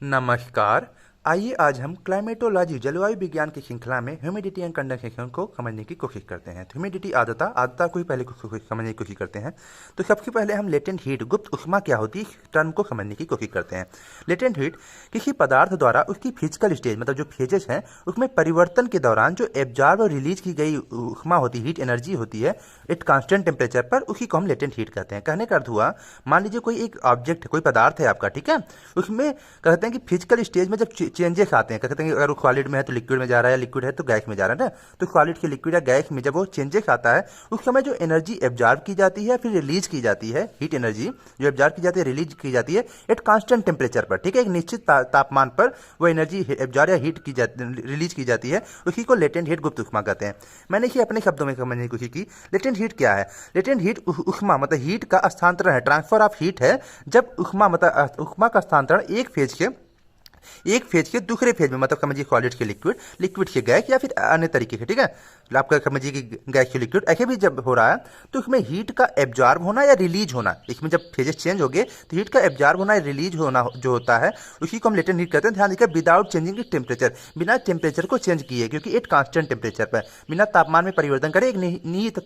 नमस्कार। आइए आज हम क्लाइमेटोलॉजी जलवायु विज्ञान की श्रृंखला में ह्यूमिडिटी एंड कंडेंसेशन को समझने की कोशिश करते हैं। ह्यूमिडिटी आर्द्रता को ही पहले समझने की कोशिश करते हैं। तो सबसे पहले हम लेटेंट हीट गुप्त ऊष्मा क्या होती है इस टर्म को समझने की कोशिश करते हैं। लेटेंट हीट किसी पदार्थ द्वारा उसकी फिजिकल स्टेज मतलब जो फेजेस हैं उसमें परिवर्तन के दौरान जो एब्जॉर्ब और रिलीज की गई ऊष्मा होती है, हीट एनर्जी होती है एट कांस्टेंट टेम्परेचर पर, उसी को हम लेटेंट हीट कहते हैं। कहने का अर्थ हुआ, मान लीजिए कोई एक ऑब्जेक्ट है, कोई पदार्थ है आपका, ठीक है, उसमें कहते हैं कि फिजिकल स्टेज में जब चेंजेस आते हैं, कहते हैं कि अगर वो सॉलिड में है तो लिक्विड में जा रहा है, लिक्विड है तो गैस में जा रहा है ना, तो सॉलिड के लिक्विड या गैस में जब वो चेंजेस आता है उस समय जो एनर्जी एब्जॉर्ब की जाती है फिर रिलीज की जाती है, हीट एनर्जी जो एब्जॉर्ब की जाती है रिलीज की जाती है एट कांस्टेंट टेम्परेचर पर, ठीक है, एक निश्चित तापमान पर वो एनर्जी एब्जॉर्ब या हीट की रिलीज की जाती है, उसी को लेटेंट हीट गुप्त ऊष्मा कहते हैं। मैंने इसे अपने शब्दों में समझने की कोशिश की। लेटेंट हीट क्या है? लेटेंट हीट ऊष्मा मतलब हीट का स्थानांतरण है, ट्रांसफर ऑफ हीट है, जब ऊष्मा मतलब ऊष्मा का स्थानांतरण एक फेज के दूसरे फेज में, मतलब समझिए सॉलिड के लिक्विड, लिक्विड से गैस या फिर अन्य तरीके से, ठीक है, आपका समझिए कि गैस से लिक्विड, ऐसे भी जब हो रहा है तो इसमें हीट का एब्जॉर्ब होना या रिलीज होना, इसमें जब फेजेस चेंज हो गए तो हीट का एब्जॉर्ब होना या रिलीज होना जो होता है उसी को हम लेटेंट हीट कहते हैं। ध्यान दीजिए, विदाउट चेंजिंग टेम्परेचर, बिना टेम्परेचर को चेंज किए, क्योंकि एक कांस्टेंट टेम्परेचर पर, बिना तापमान में परिवर्तन करे एक नियत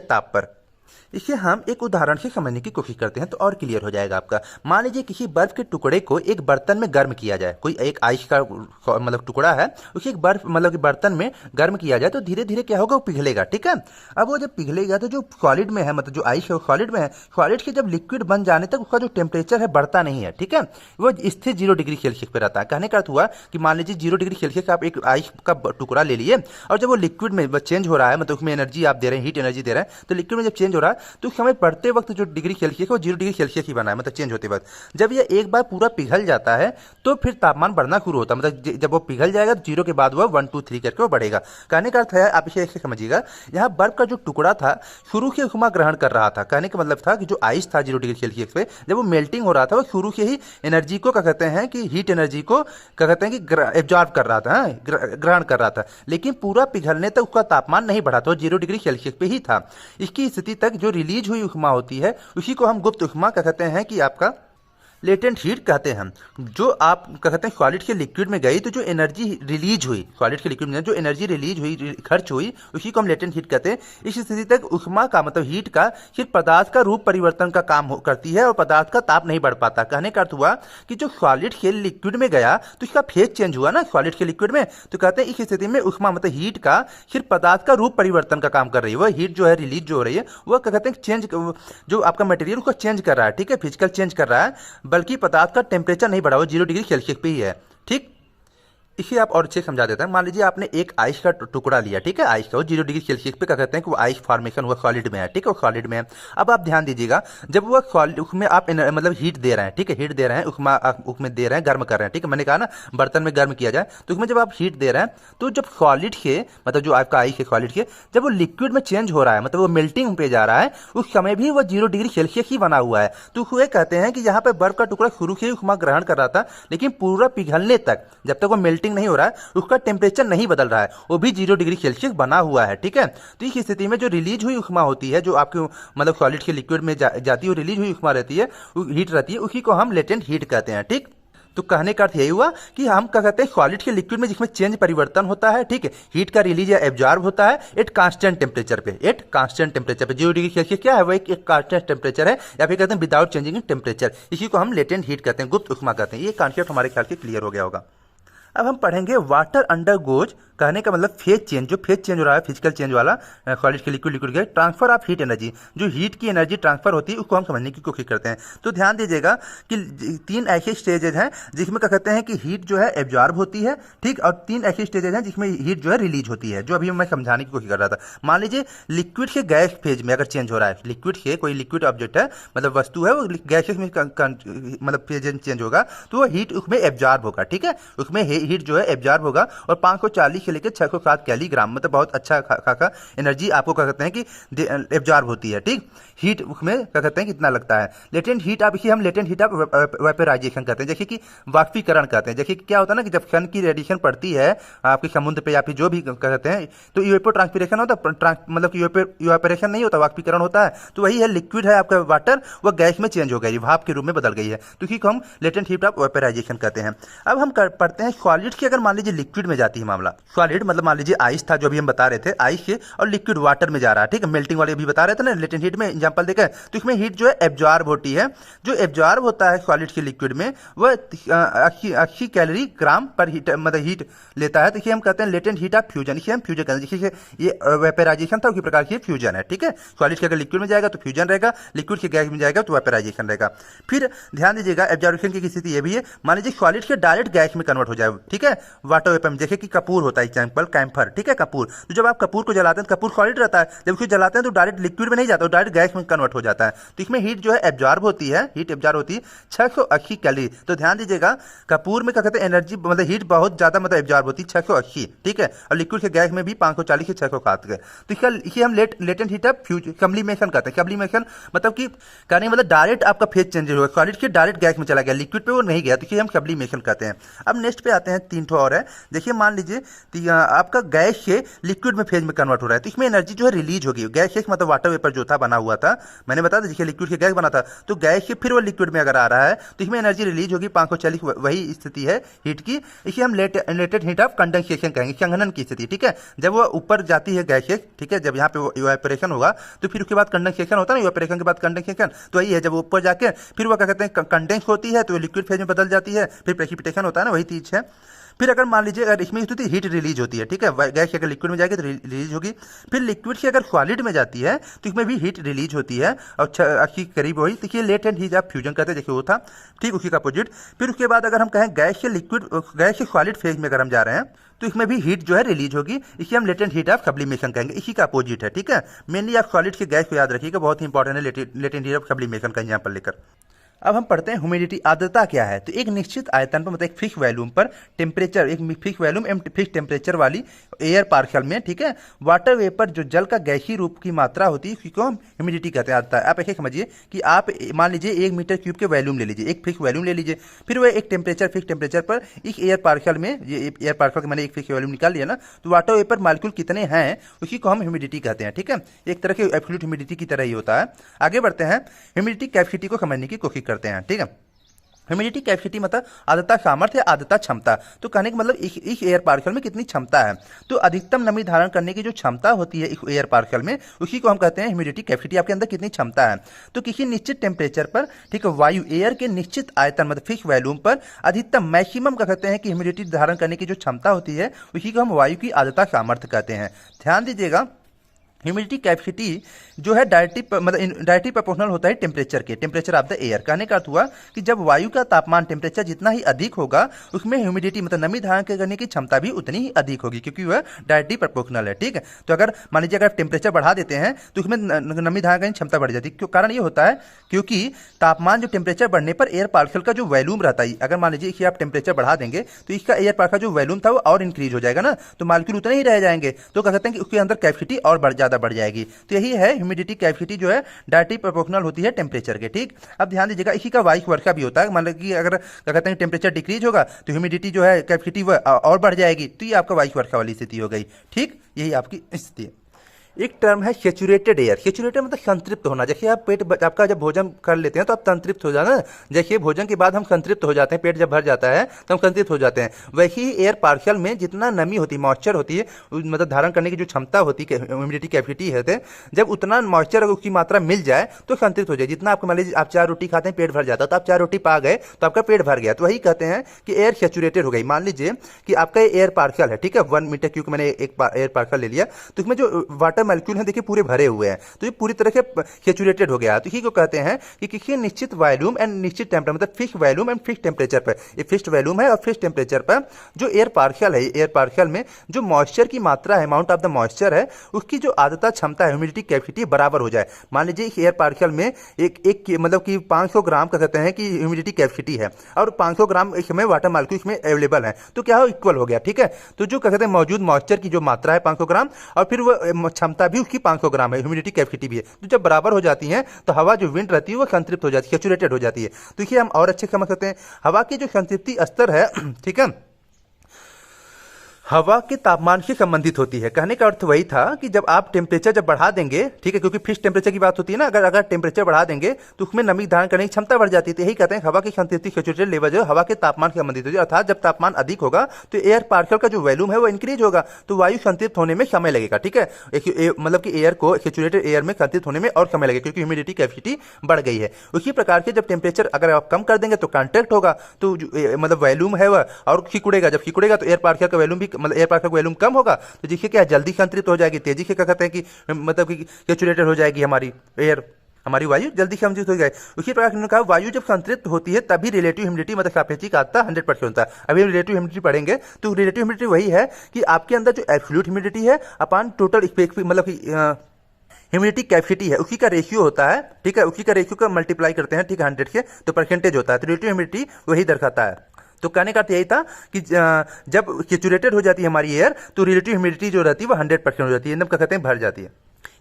ताप पर। इसे हम एक उदाहरण से समझने की कोशिश करते हैं तो और क्लियर हो जाएगा आपका। मान लीजिए किसी बर्फ के टुकड़े को एक बर्तन में गर्म किया जाए, कोई एक आइस का मतलब टुकड़ा है, उसे एक बर्फ मतलब कि बर्तन में गर्म किया जाए तो धीरे धीरे क्या होगा, वो पिघलेगा, ठीक है। अब वो जब पिघलेगा तो जो सॉलिड में है, मतलब जो आइस है वो सॉलिड में है, सॉलिड के जब लिक्विड बन जाने तक उसका जो टेम्परेचर है बढ़ता नहीं है, ठीक है, वो स्थिर 0 डिग्री सेल्सियस पे रहता है। कहने का अर्थ हुआ कि मान लीजिए 0 डिग्री सेल्सियस का आप एक आइस का टुकड़ा ले लिए और जब वो लिक्विड में चेंज हो रहा है, मतलब उसमें एनर्जी आप दे रहे हैं, हीट एनर्जी दे रहे हैं, तो लिक्विड में जब चेंज हो रहा है तो समय बढ़ते वक्त जो डिग्री सेल्सियस वो 0 डिग्री सेल्सियस ही बना है, मतलब चेंज होते वक्त। जब ये एक बार पूरा पिघल जाता है तो फिर तापमान बढ़ना शुरू होता है, मतलब जब वो पिघल जाएगा तो 0 के बाद वो 1 2 3 करके वो बढ़ेगा। कहने का अर्थ है, आप इसे ऐसे समझिएगा, यहाँ बर्फ का जो टुकड़ा था शुरू से ऊष्मा ग्रहण कर रहा था। कहने का मतलब था कि जो आइस था 0 डिग्री सेल्सियस पे जब वो मेल्टिंग हो रहा था वो शुरू से ही एनर्जी को क्या कहते हैं कि हीट एनर्जी को क्या कहते हैं कि एब्जॉर्ब कर रहा था, ग्रहण कर रहा था, लेकिन पूरा पिघलने तक उसका तापमान नहीं बढ़ा था, 0 डिग्री सेल्सियस पे ही था। इसकी स्थिति तक जो रिलीज हुई ऊष्मा होती है उसी को हम गुप्त ऊष्मा कहते हैं कि आपका लेटेंट हीट कहते हैं। जो आप कहते हैं सॉलिड के लिक्विड में गई तो जो एनर्जी रिलीज हुई, सॉलिड के लिक्विड में जो एनर्जी रिलीज हुई, खर्च हुई, उसी को हम लेटेंट हीट कहते हैं। इस स्थिति तक ऊष्मा का मतलब हीट का सिर्फ पदार्थ का रूप परिवर्तन का काम करती है और पदार्थ का ताप नहीं बढ़ पाता। कहने का अर्थ हुआ कि जो सॉलिड के लिक्विड में गया तो इसका फेज चेंज हुआ ना सॉलिड के लिक्विड में, तो कहते हैं इस स्थिति में ऊष्मा मतलब हीट का सिर्फ पदार्थ का रूप परिवर्तन का काम कर रही है। वह हीट जो है रिलीज जो हो रही है वह कहते हैं चेंज, जो आपका मटेरियल उसको चेंज कर रहा है, ठीक है, फिजिकल चेंज कर रहा है, बल्कि पदार्थ का टेम्परेचर नहीं बढ़ा, वो 0 डिग्री सेल्सियस पे ही है, ठीक। इसे आप और अच्छे समझा देते हैं। मान लीजिए आपने एक आइस का टुकड़ा लिया, ठीक है, आइस का, वो 0 डिग्री सेल्सियस पे क्या कहते हैं कि वो आइस फॉर्मेशन हुआ सॉलिड में है, ठीक है, वो सॉलिड में है। अब आप ध्यान दीजिएगा, जब वो सॉलिड उसमें आप मतलब हीट दे रहे हैं, ठीक है, हीट दे रहे हैं, उसमें दे रहे हैं, गर्म कर रहे हैं, ठीक है, मैंने कहा ना बर्तन में गर्म किया जाए, तो उसमें जब आप हीट दे रहे हैं तो जब सॉलिड के मतलब जो आपका आइस है सॉलिड के जब वो लिक्विड में चेंज हो रहा है, मतलब वो मेल्टिंग पे जा रहा है, उस समय भी वो 0 डिग्री सेल्सियस ही बना हुआ है। तो वो कहते हैं कि यहाँ पे बर्फ का टुकड़ा शुरू से ही ऊष्मा ग्रहण कर रहा था, लेकिन पूरा पिघलने तक जब तक वो मेल्टिंग नहीं हो रहा है उसका टेम्परेचर नहीं बदल रहा है, वो भी 0 डिग्री सेल्सियस बना हुआ है, ठीक है। तो इस स्थिति में जो रिलीज हुई ऊष्मा होती है, जो आपके मतलब सॉलिड के लिक्विड में जाती है, रिलीज हुई ऊष्मा रहती है, हीट रहती है, उसी को हम लेटेंट हीट कहते हैं, ठीक। तो कहने का अर्थ यही हुआ कि हम क्या कहते हैं सॉलिड के लिक्विड में जिसमें चेंज परिवर्तन होता है, ठीक है, हीट का रिलीज या एब्जॉर्ब होता है एट कांस्टेंट टेम्परेचर पे, 0 डिग्री सेल्सियस क्या है, वो एक कांस्टेंट टेम्परेचर है, या फिर कहते हैं विदाउट चेंजिंग टेम्परेचर, इसी को हम लेटेंट हीट कहते हैं, गुप्त ऊष्मा कहते हैं। ये कॉन्सेप्ट हमारे ख्याल से क्लियर हो गया होगा। अब हम पढ़ेंगे वाटर अंडर गोज, कहने का मतलब फेज चेंज, जो फेज चेंज हो रहा है फिजिकल चेंज वाला सॉलिड के लिक्विड के, ट्रांसफर ऑफ हीट एनर्जी, जो हीट की एनर्जी ट्रांसफर होती है उसको हम समझने की कोशिश करते हैं। तो ध्यान दीजिएगा कि 3 ऐसे स्टेजेज हैं जिसमें क्या कहते हैं कि हीट जो है एब्जॉर्ब होती है, ठीक, और 3 ऐसे स्टेजेज हैं जिसमें हीट जो है रिलीज होती है, जो अभी मैं समझाने की कोशिश कर रहा था। मान लीजिए लिक्विड से गैस फेज में अगर चेंज हो रहा है, लिक्विड से कोई लिक्विड ऑब्जेक्ट है मतलब वस्तु है, वो गैसेस में मतलब फेज चेंज होगा तो वो हीट उसमें एब्जॉर्ब होगा, ठीक है, उसमें हीट जो है एब्जॉर्ब होगा और 540 से लेकर 607 कैलीग्राम, मतलब बहुत अच्छा खासा एनर्जी आपको क्या कहते हैं कि एब्जॉर्ब होती है। ठीक, हीट में क्या कहते हैं कितना लगता है। लेटेंट हीट आप इसे हम लेटेंट हीट ऑफ वेपराइजेशन कहते हैं, जैसे कि वाष्पीकरण कहते हैं। जैसे कि क्या होता है ना कि जब सन की रेडिएशन पड़ती है आपके समुद्र पे या फिर जो भी कहते हैं तो इवेपोट्रांसपिरेशन होता है, मतलब कि इवेपोरेशन नहीं होता, वाष्पीकरण होता है। तो वही है, लिक्विड है आपका वाटर, वह गैस में चेंज हो गई, भाप के रूप में बदल गई है, तो इसी को हम लेटेंट हीट ऑफ वेपराइजेशन कहते हैं। अब हम पढ़ते हैं सॉलिड की, अगर मान लीजिए लिक्विड में जाती है मामला। सॉलिड मतलब मान लीजिए आइस था, जो भी हम बता रहे थे आइस से, और लिक्विड वाटर में जा रहा है। ठीक है, मेल्टिंग वाले भी बता रहे थे ना लेटेंट हीट में एग्जांपल देकर। तो इसमें हीट जो है एब्जॉर्ब होती है। जो एब्जॉर्ब होता है सॉलिड के लिक्विड में वह 80 कैलोरी ग्राम पर हीट मतलब हीट लेता है। तो इसे हम कहते हैं लेटेंट हीट ऑफ फ्यूजन। इसे हम फ्यूजन कहते हैं, जैसे ये वेपराइजेशन था उसी प्रकार की फ्यूजन है। ठीक है, सॉलिड के अगर लिक्विड में जाएगा तो फ्यूजन रहेगा, लिक्विड के गैस में जाएगा तो वेपराइजेशन रहेगा। फिर ध्यान दीजिएगा एब्जॉर्प्शन की स्थिति ये भी है, मान लीजिए सॉलिड के डायरेक्ट गैस में कन्वर्ट हो जाए। ठीक है, वाटर वेपर में, जैसे कि कपूर होता है एग्जाम्पल, कैम्फर। ठीक है, कपूर, तो जब आप कपूर को जलाते हैं तो कपूर सॉलिड रहता है, जब उसको जलाते हैं तो डायरेक्ट लिक्विड में नहीं जाता, डायरेक्ट गैस में कन्वर्ट हो जाता है। तो इसमें हीट जो है एब्जॉर्ब होती है, हीट एब्जॉर्ब होती है 680 कैलोरी। तो ध्यान दीजिएगा कपूर में क्या कहते हैं एनर्जी मतलब हीट बहुत ज्यादा मतलब एब्जॉर्ब होती है 680। ठीक है, और लिक्विड के गैस में भी 540 से 607 के। तो इसका इसे हम लेटेंट हीट ऑफ सब्लिमेशन कहते हैं। सब्लिमेशन मतलब कि कहने मतलब डायरेक्ट आपका फेज चेंज होगा, सॉलिड के डायरेक्ट गैस में चला गया, लिक्विड पे वो नहीं गया, तो इसे हम सब्लिमेशन कहते हैं। अब नेक्स्ट पे आते हैं, 3 ठो और है। देखिए मान लीजिए आपका गैस से लिक्विड में फेज में कन्वर्ट हो रहा है, तो इसमें एनर्जी जो है रिलीज होगी। गैस से मतलब वाटर वेपर जो था बना हुआ था, मैंने बताया था जैसे लिक्विड से गैस बना था, तो गैस से फिर वो लिक्विड में अगर आ रहा है तो इसमें एनर्जी रिलीज होगी 540। वही स्थिति है हीट की, इसे हम लेटेंट हीट ऑफ कंडेंसेशन कहेंगे, संघनन की स्थिति। ठीक है, जब वो ऊपर जाती है गैस से, ठीक है, जब यहाँ पे इवेपोरेशन होगा तो फिर उसके बाद कंडेंसेशन होता है ना, इवेपोरेशन के बाद कंडेंसेशन, तो वही है जब ऊपर जाके फिर वो क्या कहते हैं कंडेंस होती है तो लिक्विड फेज में बदल जाती है, फिर प्रेसिपिटेशन होता है ना, वही चीज है। फिर अगर मान लीजिए अगर इसमें स्थिति हीट रिलीज होती है, ठीक है, गैस अगर लिक्विड में जाएगी तो रिलीज होगी, फिर लिक्विड से अगर सॉलिड में जाती है तो इसमें भी हीट रिलीज होती है और 80 करीब हुई, तो ये लेटेंट हीट ऑफ फ्यूजन कहते हैं, देखिए वो था। ठीक, उसी का अपोजिट। फिर उसके बाद अगर हम कहें गैस से लिक्विड, गैस से सॉलिड फेज में अगर हम जा रहे हैं तो इसमें भी हीट जो है रिलीज होगी, इसे हम लेटेंट हीट ऑफ सब्लिमेशन कहेंगे, इसी का अपोजिट है। ठीक है, मेनली आप सॉलिड के गैस को याद रखिएगा, बहुत ही इंपॉर्टेंट है लेटेंट हीट ऑफ सब्लिमेशन का एग्जांपल लेकर। अब हम पढ़ते हैं ह्यूमिडिटी, आर्द्रता क्या है। तो एक निश्चित आयतन पर मतलब एक फिक्स वॉल्यूम पर टेम्परेचर, एक फिक्स वॉल्यूम एवं फिक्स टेम्परेचर वाली एयर पार्शियल में, ठीक है, वाटर वेपर जो जल का गैसीय रूप की मात्रा होती है उसको हम ह्यूमिडिटी कहते हैं, आर्द्रता। आप ऐसे समझिए कि आप मान लीजिए 1 मीटर क्यूब के वॉल्यूम ले लीजिए, एक फिक्स वॉल्यूम ले लीजिए, फिर वह एक टेम्परेचर, फिक्स टेम्परेचर पर इस एयर पार्शियल में, ये एयर पार्शियल का मैंने एक फिक्स वॉल्यूम निकाल लिया ना, तो वाटर वेपर मॉलिक्यूल कितने हैं उसी को हम ह्यूमिडिटी कहते हैं। ठीक है, एक तरह के एब्सोल्यूट ह्यूमिडिटी की तरह ही होता है। आगे बढ़ते हैं, ह्यूमिडिटी कैपेसिटी को समझने की कोशिश करते हैं। ठीक है, ह्यूमिडिटी कैपेसिटी मतलब आर्द्रता सामर्थ्य, आर्द्रता क्षमता। तो कहने का मतलब इस एयर पार्शियल में कितनी क्षमता है, तो अधिकतम नमी धारण करने की जो क्षमता होती है इस एयर पार्शियल में, उसी को हम कहते हैं ह्यूमिडिटी कैपेसिटी। आपके अंदर कितनी क्षमता है, तो किसी निश्चित टेम्परेचर पर, ठीक है, वायु एयर के निश्चित आयतन मतलब फिक्स वॉल्यूम पर अधिकतम मैक्सिमम का कहते हैं कि ह्यूमिडिटी धारण करने की जो क्षमता होती है उसी को हम वायु की आर्द्रता सामर्थ्य कहते हैं। ध्यान दीजिएगा, ह्यूमिडिटी कैपेसिटी जो है डायरेक्टली प्रोपोर्शनल होता है टेम्परेचर के, टेम्परेचर ऑफ द एयर। कहने का अर्थ हुआ कि जब वायु का तापमान टेम्परेचर जितना ही अधिक होगा उसमें ह्यूमिडिटी मतलब नमी धारण करने की क्षमता भी उतनी ही अधिक होगी, क्योंकि वह डायरेक्टली प्रोपोर्शनल है। ठीक है, तो अगर मान लीजिए अगर टेम्परेचर बढ़ा देते हैं तो उसमें नमी धारण करने की क्षमता बढ़ जाती है। क्यों कारण ये होता है, क्योंकि तापमान जो टेम्परेचर बढ़ने पर एयर पार्शियल का जो वॉल्यूम रहता है, अगर मान लीजिए कि आप टेम्परेचर बढ़ा देंगे तो इसका एयर पार्शियल का जो वॉल्यूम था वो और इंक्रीज हो जाएगा ना, तो मॉलिक्यूल उतने ही रह जाएंगे, तो कह सकते हैं कि उसके अंदर कैपेसिटी और ज्यादा बढ़ जाएगी। तो यही है ह्यूमिडिटी कैपेसिटी जो है डायरेक्टली प्रोपोर्शनल होती है टेम्परेचर के। ठीक, अब ध्यान दीजिएगा इसी का वाइस वर्सा भी होता है, मान लीजिए अगर क्या कहते हैं टेम्परेचर डिक्रीज होगा तो ह्यूमिडिटी जो है कैपेसिटी वह और बढ़ जाएगी, तो ये आपका वाइस वर्सा वाली स्थिति हो गई। ठीक, यही आपकी स्थिति है। एक टर्म है सैचुरेटेड एयर। सैचुरेटेड मतलब संतृप्त होना। जैसे आप पेट आपका जब भोजन कर लेते हैं तो आप संतृप्त हो जाना, जैसे भोजन के बाद हम संतृप्त हो जाते हैं, पेट जब भर जाता है तो हम संतृप्त हो जाते हैं, वैसे ही एयर पार्शियल में जितना नमी होती है, मॉइस्चर होती है, मतलब धारण करने की जो क्षमता होती है, ह्यूमिडिटी कैपेसिटी है, जब उतना मॉइस्चर उसकी मात्रा मिल जाए तो संतृप्त हो जाए। जितना आपको मान लीजिए आप 4 रोटी खाते हैं, पेट भर जाता है, तो आप 4 रोटी पा गए तो आपका पेट भर गया, तो वही कहते हैं कि एयर सैचुरेटेड हो गई। मान लीजिए कि आपका एयर पार्शियल है, ठीक है, 1 मीटर क्यूब मैंने एक एयर पार्शियल ले लिया, तो इसमें जो वाटर मॉलिक्यूल हैं देखिए पूरे भरे हुए हैं, तो ये पूरी तरह से सैचुरेटेड हो गया है। तो इसी को कहते हैं कि किसी निश्चित वॉल्यूम एंड निश्चित टेम्परेचर, मतलब fix volume and fix temperature पर, ये फिक्स्ड वॉल्यूम है और फिक्स टेम्परेचर पर जो एयर पार्शियल है, एयर पार्शियल में जो मॉइस्चर की मात्रा है, अमाउंट ऑफ द मॉइस्चर है, उसकी जो आदता क्षमता है, ह्यूमिडिटी कैपेसिटी बराबर हो जाए। मान लीजिए एयर पार्शियल में एक मतलब कि 500 ग्राम का कहते हैं कि ह्यूमिडिटी कैपेसिटी है और 500 ग्राम इसमें वाटर मॉलिक्यूल इसमें अवेलेबल है, तो क्या हो इक्वल हो गया, ठीक है। तो जो कहते हैं मौजूद मॉइस्चर की जो मात्रा है 500 ग्राम और फिर वो क्षमता भी उसकी 500 ग्राम है, ह्यूमिडिटी कैपेसिटी भी है, तो जब बराबर हो जाती है तो हवा जो विंड रहती है वो संतृप्त हो जाती है, सैचुरेटेड हो जाती है। तो ये हम और अच्छे समझ सकते हैं हवा की जो संतृप्ति स्तर है, ठीक है, हवा के तापमान से संबंधित होती है। कहने का अर्थ वही था कि जब आप टेम्परेचर जब बढ़ा देंगे, ठीक है, क्योंकि फिक्स टेम्परेचर की बात होती है ना, अगर टेम्परेचर बढ़ा देंगे तो उसमें नमी धारण करने की क्षमता बढ़ जाती है। तो यही कहते हैं हवा की संतृप्ति सैचुरेटेड लेवल जो हवा के तापमान से संबंधित होती है, अर्थात जब तापमान अधिक होगा तो एयर पार्टिकल का जो वॉल्यूम है वो इंक्रीज होगा, तो वायु संतृप्त होने में समय लगेगा, ठीक है, मतलब कि एयर को सैचुरेटेड एयर में संतृप्त होने में और समय लगेगा क्योंकि ह्यूमिडिटी कैपेसिटी बढ़ गई है। उसी प्रकार से जब टेम्परेचर अगर आप कम कर देंगे तो कॉन्ट्रैक्ट होगा, तो मतलब वॉल्यूम है वह और सिकुड़ेगा, जब सिकुड़ेगा तो एयर पार्टिकल का वॉल्यूम भी, मतलब एयर पार्टिकल का वॉल्यूम कम होगा, तो जिससे क्या जल्दी संतृप्त हो जाएगी, तेजी से क्या कहते हैं कि मतलब कि सैचुरेटेड हो जाएगी हमारी एयर, हमारी वायु जल्दी संतृप्त हो जाए। उसी प्रकार उन्होंने कहा वायु जब संतृप्त होती है तभी रिलेटिव ह्यूमिडिटी मतलब सापेक्षिक आद्रता 100% होता है। अभी हम रिलेटिव ह्यूमिडिटी पढ़ेंगे, तो रिलेटिव ह्यूमिडिटी वही है कि आपके अंदर जो एब्सोल्यूट ह्यूमिडिटी है अपन टोटल मतलब कि ह्यूमिडिटी कैपेसिटी है उसी का रेशियो होता है, ठीक है, उसी का रेशियो का मल्टीप्लाई करते हैं, ठीक है, 100 से, तो परसेंटेज होता है, तो रिलेटिव ह्यूमिडिटी वही दर्शाता है। तो कहने का अर्थ यही था कि जब सैचुरेटेड हो जाती है हमारी एयर तो रिलेटिव ह्यूमिडिटी जो रहती है वो 100% हो जाती है, एकदम क्या कहते हैं भर जाती है।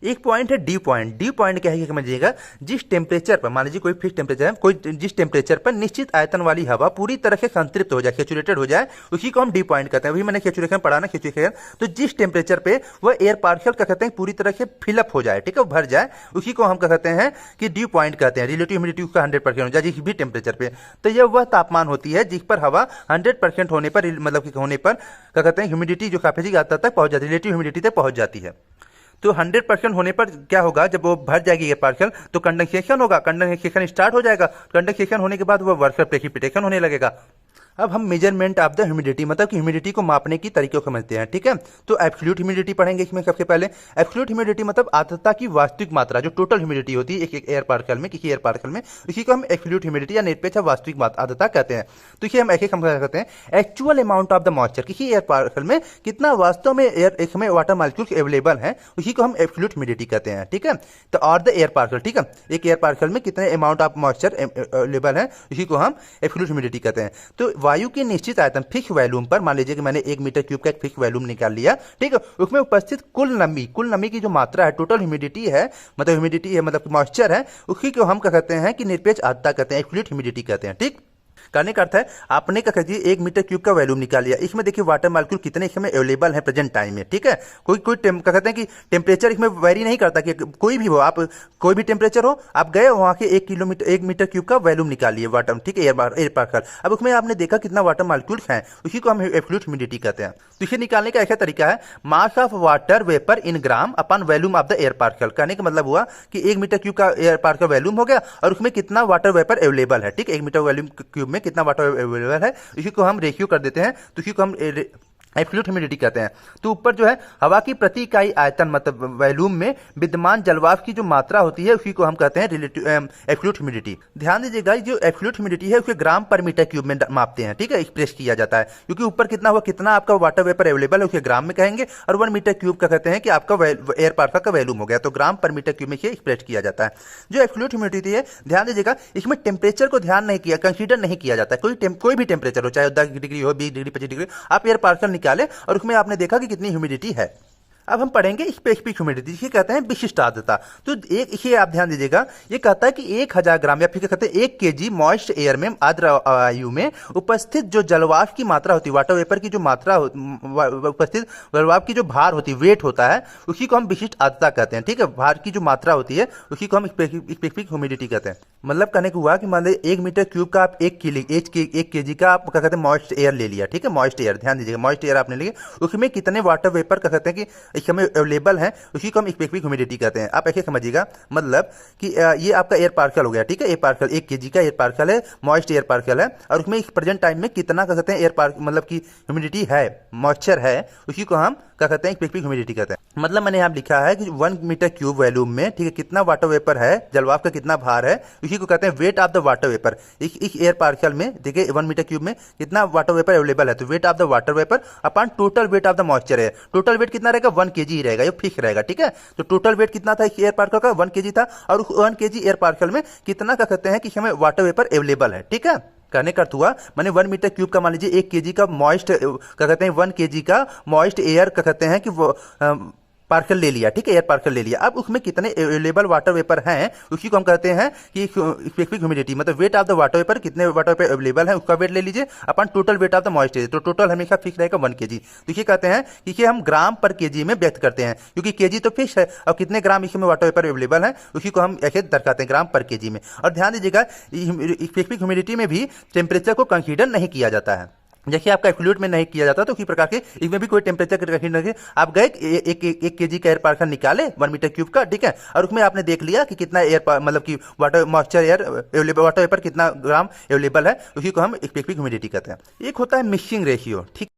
एक पॉइंट है डी पॉइंट। डी पॉइंट क्या है समझिएगा, जिस टेम्परेचर पर, मान लीजिए कोई फिक्स टेम्परेचर है, कोई जिस टेम्परेचर पर निश्चित आयतन वाली हवा पूरी तरह से संतृप्त हो जाए, सैचुरेटेड हो जाए, उसी को हम डी पॉइंट कहते हैं। वही मैंने सैचुरेशन पढ़ा ना, सैचुरेशन, तो जिस टेम्परेचर पे वह एयर पार्टिकल क्या कहते हैं पूरी तरह से फिलअप हो जाए, ठीक है, भर जाए, उसी को हम कहते हैं कि ड्यू पॉइंट कहते हैं। रिलेटिव ह्यूमिडिटी उसका 100% हो जाए जिस भी टेम्परेचर पे, तो यह वह तापमान होती है जिस पर हवा 100% होने पर, मतलब कि होने पर क्या कहते हैं ह्यूमिडिटी जो सापेक्षिक आद्रता तक पहुंच जाती है, रिलेटिव ह्यूमिडिटी तक पहुंच जाती है। तो 100% होने पर क्या होगा, जब वो भर जाएगी एयर पार्टिकल तो कंडेंसेशन होगा, कंडेंसेशन स्टार्ट हो जाएगा, कंडेंसेशन होने के बाद वो वर्षा प्रेसिपिटेशन होने लगेगा। अब हम मेजरमेंट ऑफ द ह्यूमिडिटी मतलब कि ह्यूमिडिटी को मापने की तरीकों को समझते हैं, ठीक है। तो एब्सोल्यूट ह्यूमिडिटी पढ़ेंगे इसमें सबसे पहले। एब्सोल्यूट ह्यूमिडिटी मतलब आर्द्रता की वास्तविक मात्रा, जो टोटल ह्यूमिडिटी होती है एक एयर पार्टिकल में, किसी एयर पार्टिकल में, इसी को हम एब्सोल्यूट ह्यूमिडिटी या निरपेक्ष वास्तविक आर्द्रता कहते हैं। तो इसे हम ऐसे समझ सकते हैं, actual amount of the moisture, किसी एयर पार्टिकल में कितना वास्तव में इसमें वाटर मॉलिक्यूल्स अवेलेबल है, उसी को हम एब्सोल्यूट ह्यूमिडिटी कहते हैं, ठीक है। तो और द एयर पार्टिकल, ठीक है, एक एयर पार्टिकल में कितने अमाउंट ऑफ मॉइस्चर अवेलेबल है, इसी को हम एब्सोल्यूट ह्यूमिडिटी कहते हैं। तो वायु की निश्चित आयतन फिक्स वॉल्यूम पर, मान लीजिए कि मैंने 1 मीटर क्यूब का एक फिक्स वॉल्यूम निकाल लिया, ठीक है, उसमें उपस्थित कुल नमी की जो मात्रा है, टोटल ह्यूमिडिटी है, मतलब ह्यूमिडिटी है मतलब मॉइस्चर है, उसी को हम क्या कहते हैं कि निरपेक्ष आर्द्रता कहते हैं, एब्सोल्यूट ह्यूमिडिटी कहते हैं, ठीक। करने का अर्थ है आपने क्या कहिए 1 मीटर क्यूब का वॉल्यूम निकाल लिया, इसमें देखिए वाटर मॉलिक्यूल कितने इसमें अवेलेबल है प्रेजेंट टाइम में, ठीक है। कोई क्या कहते हैं कि टेम्परेचर इसमें वेरी नहीं करता, कि कोई भी हो, आप कोई भी टेम्परेचर हो, आप गए वहां के 1 मीटर क्यूब का वॉल्यूम निकाल लिए वाटर, ठीक है, एयर पार्टिकल। अब उसमें आपने देखा कितना वाटर मॉलिक्यूल्स हैं, उसी को हम एब्सोल्यूट ह्यूमिडिटी कहते हैं। तो इसे निकालने का ऐसा तरीका है, mass of water vapour in gram upon volume of the air particle. कहने का मतलब हुआ कि 1 मीटर क्यूब का एयर पार्टिकल वॉल्यूम हो गया और उसमें कितना वाटर वेपर अवेलेबल है, ठीक है, 1 मीटर वॉल्यूम क्यूब में कितना वाटर अवेलेबल है, इसी को हम रेशियो कर देते हैं, तो इसी को हम एब्सोल्यूट ह्यूमिडिटी कहते हैं। तो ऊपर जो है हवा की प्रति इकाई आयतन मतलब वॉल्यूम में विद्यमान जलवाष्प की जो मात्रा होती है उसी को हम कहते हैं रिलेटिव एब्सोल्यूट ह्यूमिडिटी। ध्यान दीजिएगा जो एब्सोल्यूट ह्यूमिडिटी है उसे ग्राम पर मीटर क्यूब में मापते हैं, ठीक है, एक्सप्रेस किया जाता है, क्योंकि ऊपर कितना हुआ, कितना आपका वाटर वेपर अवेलेबल है उसे ग्राम में कहेंगे, और 1 मीटर क्यूब का कहते हैं कि आपका एयर पार्टिकल का वॉल्यूम हो गया, तो ग्राम पर मीटर क्यूब में से एक्सप्रेस किया जाता है। जो एब्सोल्यूट ह्यूमिडिटी है, ध्यान दीजिएगा इसमें टेम्परेचर को ध्यान नहीं किया, कंसीडर नहीं किया जाता है, कोई भी टेम्परेचर हो, चाहे 10 डिग्री हो, 20 डिग्री, 25 डिग्री, आप एयर पार्टिकल निकाले और उसमें आपने देखा कि कितनी ह्यूमिडिटी है। अब हम पढ़ेंगे स्पेसिफिक ह्यूमिडिटी, जिसे कहते हैं विशिष्ट आर्द्रता। तो एक इसे आप ध्यान दीजिएगा, ये कहता है कि 1000 ग्राम या फिर कहते हैं 1 kg मॉइस्ट एयर में आर्द्र वायु में उपस्थित जो जलवाष्प की मात्रा होती है, वाटर वेपर की जो मात्रा उपस्थित जलवाष्प की जो भार होती है, वेट होता है, उसी को हम विशिष्ट आर्द्रता कहते हैं, ठीक है। भार की जो मात्रा होती है उसी को हम स्पेसिफिक ह्यूमिडिटी कहते हैं। मतलब कहने को हुआ कि मान लीजिए 1 मीटर क्यूब का आप 1 kg का आप क्या कहते हैं मॉइस्ट एयर ले लिया, ठीक है, मॉइस्ट एयर, ध्यान दीजिएगा मॉइस्ट एयर आपने लिया, उसमें कितने वाटर वेपर क्या कहते हैं कि एक हमें अवेलेबल है, उसी को हम स्पेसिफिक ह्यूमिडिटी कहते हैं। आप ऐसे समझिएगा, मतलब कि ये आपका एयर पार्सल हो गया, ठीक है। एयर पार्सल 1 kg का एयर पार्सल है, मॉइस्ट एयर पार्सल है, और उसमें प्रेजेंट टाइम में कितना कह सकते हैं एयर पार्सल मतलब कि ह्यूमिडिटी है, मॉइस्चर है, उसी को हम क्या कहते हैं स्पेसिफिक ह्यूमिडिटी कहते हैं। मतलब मैंने यहाँ लिखा है कि 1 मीटर क्यूब वॉल्यूम में, ठीक है, कितना वाटर वेपर है, जलवाष्प का कितना भार है, उसी को कहते हैं wait of the water vapour. इस एयर पार्सल में देखिए 1 मीटर क्यूब में कितना वाटर वेपर अवेलेबल है, तो wait of the water vapour upon total weight of the moisture है। टोटल वेट कितना रहेगा, 1 kg ही रहेगा, ये फिक्स रहेगा, ठीक है। तो टोटल वेट कितना था इस एयर पार्सल का, 1 kg था, और उस 1 kg एयर पार्सल में कितना कह सकते हैं कि हमें वाटर वेपर अवेलेबल है, ठीक है। कहने का अर्थ हुआ, मैंने 1 मीटर क्यूब का मान लीजिए 1 kg का मॉइस्ट क्या कहते हैं 1 kg का मॉइस्ट एयर क्या कहते हैं कि वो पार्सल ले लिया, ठीक है, एयर पार्सल ले लिया। अब उसमें कितने अवेलेबल वाटर वेपर हैं, उसी को हम कहते हैं कि स्पेसिफिक ह्यूमिडिटी, मतलब weight of the water vapour, कितने वाटर वेपर अवेलेबल है उसका वेट ले लीजिए अपन total weight of the moisture. तो टोटल हमेशा फिक्स रहेगा 1 kg। तो ये कहते हैं कि हम ग्राम पर kg में व्यक्त करते हैं, क्योंकि kg तो फिक्स है, और कितने ग्राम इसमें वाटर वेपर अवेलेबल है उसी को हम ऐसे दर्शाते हैं ग्राम पर kg में। और ध्यान दीजिएगा, स्पेसिफिक ह्यूमिडिटी में भी टेम्परेचर को कंसीडर नहीं किया जाता है, जैसे आपका एब्सोल्यूट में नहीं किया जाता, तो उसी प्रकार के इसमें भी कोई टेम्परेचर कंसीडर नहीं। आप गए एक kg का एयर पार्सल निकाले 1 मीटर क्यूब का, ठीक है, और उसमें आपने देख लिया कि कितना एयर मतलब कि water moisture air available, water vapour कितना ग्राम अवेलेबल है, उसी को हम स्पेसिफिक ह्यूमिडिटी कहते हैं। एक होता है मिक्सिंग रेशियो, ठीक।